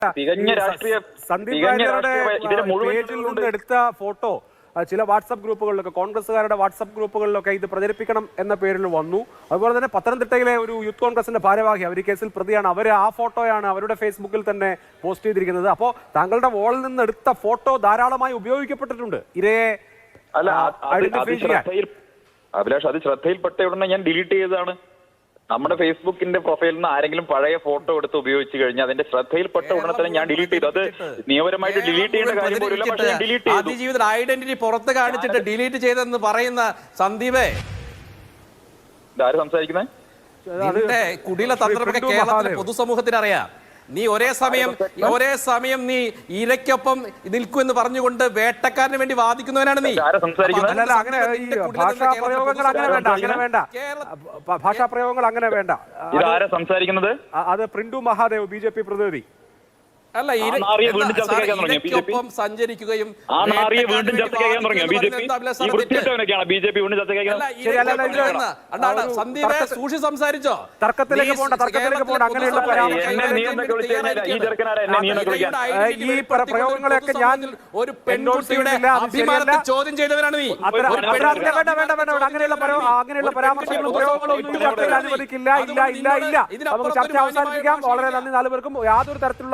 സന്ദീപ് വാര്യരുടെ പേജിൽ നിന്ന് എടുത്ത ഫോട്ടോ ചില വാട്സപ്പ് ഗ്രൂപ്പുകളിലൊക്കെ, കോൺഗ്രസ്സുകാരുടെ വാട്സപ്പ് ഗ്രൂപ്പുകളിലൊക്കെ ഇത് പ്രചരിപ്പിക്കണം എന്ന പേരിൽ വന്നു. അതുപോലെ തന്നെ പത്തനംതിട്ടയിലെ ഒരു യൂത്ത് കോൺഗ്രസിന്റെ ഭാരവാഹി, അവർ ഈ കേസിൽ പ്രതിയാണ്, അവർ ആ ഫോട്ടോയാണ് അവരുടെ ഫേസ്ബുക്കിൽ തന്നെ പോസ്റ്റ് ചെയ്തിരിക്കുന്നത്. അപ്പോൾ താങ്കളുടെ വോളിൽ നിന്ന് എടുത്ത ഫോട്ടോ ധാരാളമായി ഉപയോഗിക്കപ്പെട്ടിട്ടുണ്ട് ഇരയെ ഐഡന്റിഫൈ ചെയ്യാൻ. അഭിലാഷ്, അത് ശ്രദ്ധയിൽപ്പെട്ട ഉടനെ ഞാൻ ഡിലീറ്റ് ചെയ്തതാണ്. നമ്മുടെ ഫേസ്ബുക്കിന്റെ പ്രൊഫൈലിൽ നിന്ന് ആരെങ്കിലും പഴയ ഫോട്ടോ എടുത്ത് ഉപയോഗിച്ച് കഴിഞ്ഞാൽ അതിന്റെ ശ്രദ്ധയിൽപ്പെട്ട ഉടനെ തന്നെ ഞാൻ ഡിലീറ്റ് ചെയ്തു. അത് നിയമപരമായിട്ട് ഡിലീറ്റ് ചെയ്യേണ്ട കാര്യം പോലും, പക്ഷേ ഞാൻ ഡിലീറ്റ് ചെയ്തു. അതിജീവിതയുടെ ഐഡന്റിറ്റി പുറത്ത് കാണിച്ചിട്ട് ഡിലീറ്റ് ചെയ്തെന്ന് പറയുന്ന സന്ദീപേ, ഇതാര് സംസാരിക്കുന്നത്? കുടില തന്ത്രമൊക്കെ കേരളത്തിലെ പൊതുസമൂഹത്തിന് അറിയാം. നീ ഒരേ സമയം നീ ഇരയ്ക്കൊപ്പം നിൽക്കുമെന്ന് പറഞ്ഞുകൊണ്ട് വേട്ടക്കാരന് വേണ്ടി വാദിക്കുന്നവനാണ് നീ. ഭാഷാപ്രയോഗങ്ങൾ അങ്ങനെ വേണ്ട. സംസാരിക്കുന്നത് അത് പ്രിന്റു മഹാദേവ്, ബിജെപി പ്രതിനിധി. അല്ല, ഇരയ്ക്കൊപ്പം സഞ്ചരിക്കുകയും സന്ദീപ് സൂക്ഷി സംസാരിച്ചോ? തർക്കത്തിലേക്ക് പോകണ്ട. അങ്ങനെയുള്ള ഈ പ്രയോഗങ്ങളൊക്കെ ഞാൻ ഒരു പെൺകുട്ടിയുടെ അഭിമാനത്തെ ചോദ്യം ചെയ്തവരാണ് നീ. അങ്ങനെയുള്ള പരാമർശങ്ങളും പ്രയോഗങ്ങളും ഒന്നും ചർച്ചയിൽ അനുവദിക്കില്ല. ഇല്ല. നമുക്ക് ചർച്ച അവസാനിപ്പിക്കാം. വളരെ നന്ദി നാലുപേർക്കും. യാതൊരു തരത്തിലുള്ള